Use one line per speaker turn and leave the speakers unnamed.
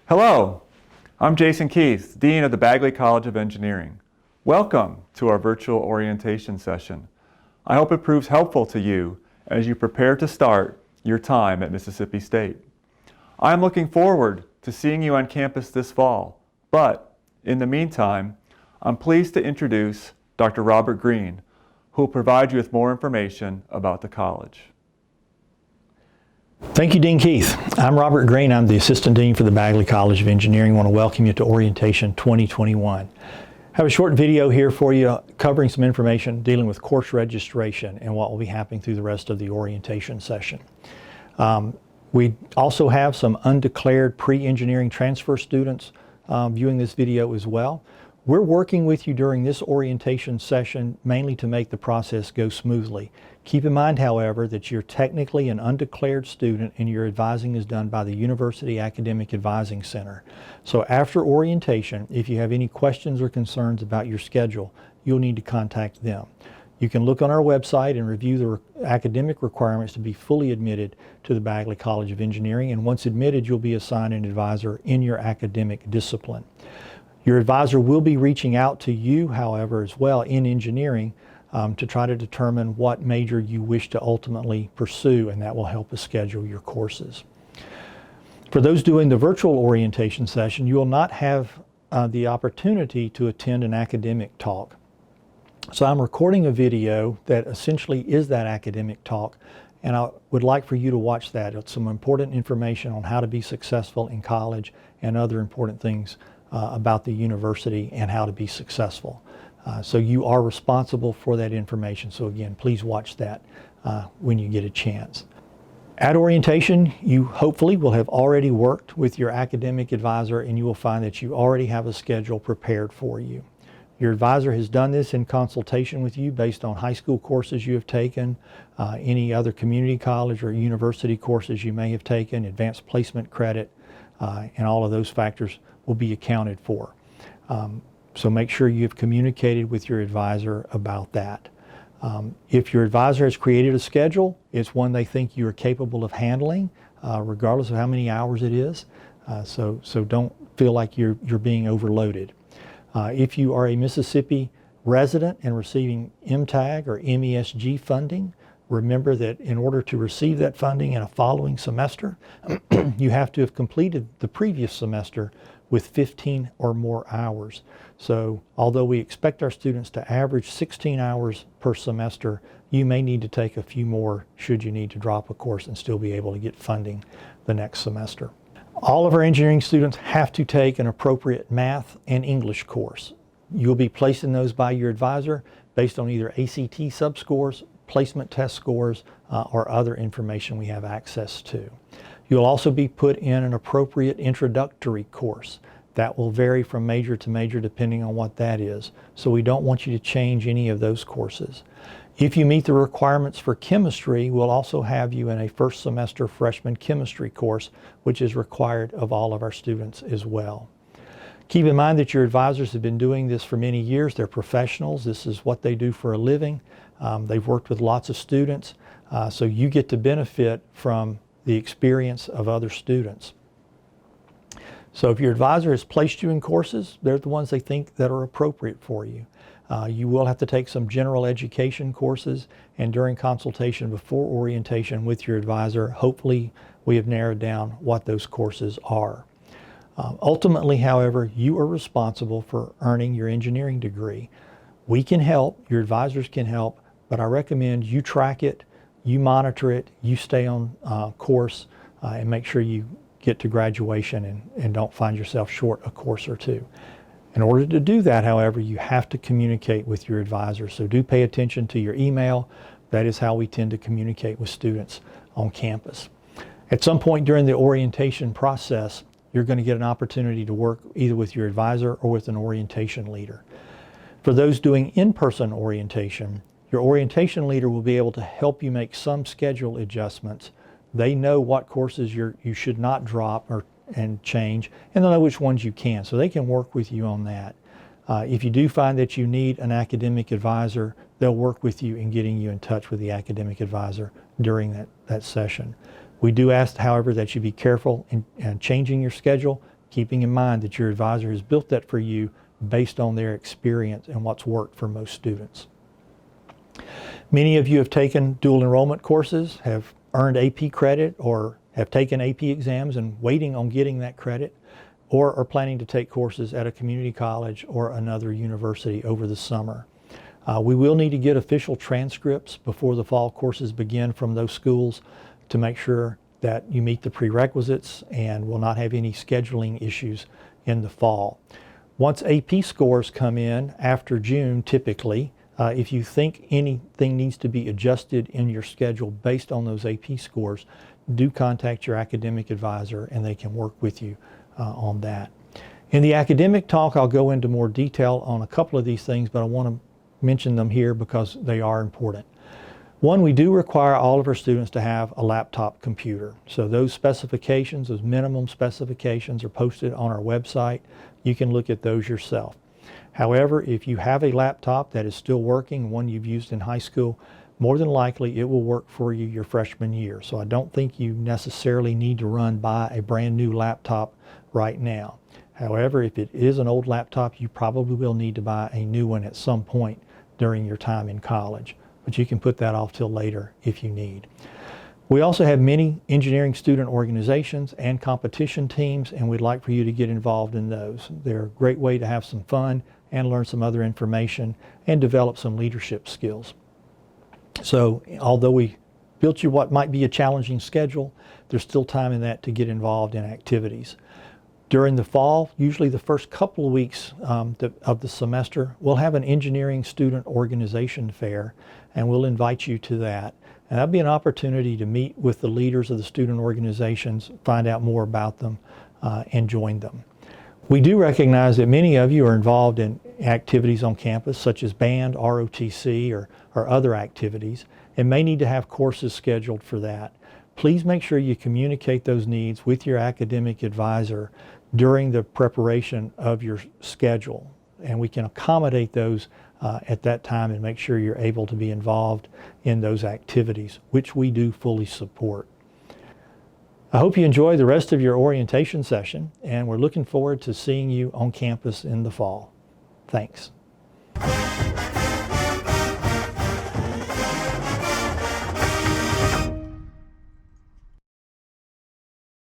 Hello, I'm Jason Keith, Dean of the Bagley College of Engineering. Welcome to our virtual orientation session. I hope it proves helpful to you as you prepare to start your time at Mississippi State. I'm looking forward to seeing you on campus this fall, but in the meantime, I'm pleased to introduce Dr. Robert Green, who will provide you with more information about the college.
Thank you, Dean Keith. I'm Robert Green. I'm the Assistant Dean for the Bagley College of Engineering. I want to welcome you to Orientation 2021. I have a short video here for you covering some information dealing with course registration and what will be happening through the rest of the orientation session. We also have some undeclared pre-engineering transfer students viewing this video as well. We're working with you during this orientation session mainly to make the process go smoothly. Keep in mind, however, that you're technically an undeclared student and your advising is done by the University Academic Advising Center. So after orientation, if you have any questions or concerns about your schedule, you'll need to contact them. You can look on our website and review the academic requirements to be fully admitted to the Bagley College of Engineering, and once admitted, you'll be assigned an advisor in your academic discipline. Your advisor will be reaching out to you, however, as well in engineering to try to determine what major you wish to ultimately pursue, and that will help us schedule your courses. For those doing the virtual orientation session, you will not have the opportunity to attend an academic talk. So I'm recording a video that essentially is that academic talk, and I would like for you to watch that. It's some important information on how to be successful in college and other important things about the university and how to be successful. So you are responsible for that information. So again, please watch that when you get a chance. At orientation, you hopefully will have already worked with your academic advisor, and you will find that you already have a schedule prepared for you. Your advisor has done this in consultation with you based on high school courses you have taken, any other community college or university courses you may have taken, advanced placement credit, and all of those factors will be accounted for. So make sure you've communicated with your advisor about that. If your advisor has created a schedule, it's one they think you are capable of handling, regardless of how many hours it is. So don't feel like you're being overloaded. If you are a Mississippi resident and receiving MTAG or MESG funding, remember that in order to receive that funding in a following semester, you have to have completed the previous semester with 15 or more hours. So although we expect our students to average 16 hours per semester, you may need to take a few more should you need to drop a course and still be able to get funding the next semester. All of our engineering students have to take an appropriate math and English course. You'll be placing those by your advisor based on either ACT subscores, placement test scores, or other information we have access to. You'll also be put in an appropriate introductory course. That will vary from major to major depending on what that is. So we don't want you to change any of those courses. If you meet the requirements for chemistry, we'll also have you in a first semester freshman chemistry course, which is required of all of our students as well. Keep in mind that your advisors have been doing this for many years. They're professionals. This is what they do for a living. They've worked with lots of students, so you get to benefit from the experience of other students. So if your advisor has placed you in courses, they're the ones they think that are appropriate for you. You will have to take some general education courses, and during consultation before orientation with your advisor, hopefully we have narrowed down what those courses are. Ultimately, however, you are responsible for earning your engineering degree. We can help, your advisors can help, but I recommend you track it, you monitor it, you stay on course, and make sure you get to graduation and don't find yourself short a course or two. In order to do that, however, you have to communicate with your advisor. So do pay attention to your email. That is how we tend to communicate with students on campus. At some point during the orientation process, you're going to get an opportunity to work either with your advisor or with an orientation leader. For those doing in-person orientation, your orientation leader will be able to help you make some schedule adjustments. They know what courses you should not drop and change, and they'll know which ones you can, so they can work with you on that. If you do find that you need an academic advisor, they'll work with you in getting you in touch with the academic advisor during that session. We do ask, however, that you be careful in changing your schedule. keeping in mind that your advisor has built that for you based on their experience and what's worked for most students. Many of you have taken dual enrollment courses, have earned AP credit, or have taken AP exams and waiting on getting that credit, or are planning to take courses at a community college or another university over the summer. We will need to get official transcripts before the fall courses begin from those schools to make sure that you meet the prerequisites and will not have any scheduling issues in the fall. Once AP scores come in after June, typically, if you think anything needs to be adjusted in your schedule based on those AP scores, do contact your academic advisor and they can work with you on that. In the academic talk, I'll go into more detail on a couple of these things, but I want to mention them here because they are important. One, we do require all of our students to have a laptop computer. So those specifications, those minimum specifications are posted on our website. You can look at those yourself. However, if you have a laptop that is still working, one you've used in high school, more than likely it will work for you your freshman year. So I don't think you necessarily need to buy a brand new laptop right now. However, if it is an old laptop, you probably will need to buy a new one at some point during your time in college. But you can put that off till later if you need. We also have many engineering student organizations and competition teams, and we'd like for you to get involved in those. They're a great way to have some fun and learn some other information and develop some leadership skills. So although we built you what might be a challenging schedule, there's still time in that to get involved in activities. During the fall, usually the first couple of weeks of the semester, we'll have an engineering student organization fair, and we'll invite you to that. And that'll be an opportunity to meet with the leaders of the student organizations, find out more about them, and join them. We do recognize that many of you are involved in activities on campus, such as band, ROTC, or other activities, and may need to have courses scheduled for that. Please make sure you communicate those needs with your academic advisor during the preparation of your schedule, and we can accommodate those at that time and make sure you're able to be involved in those activities, which we do fully support. I hope you enjoy the rest of your orientation session, and we're looking forward to seeing you on campus in the fall. Thanks.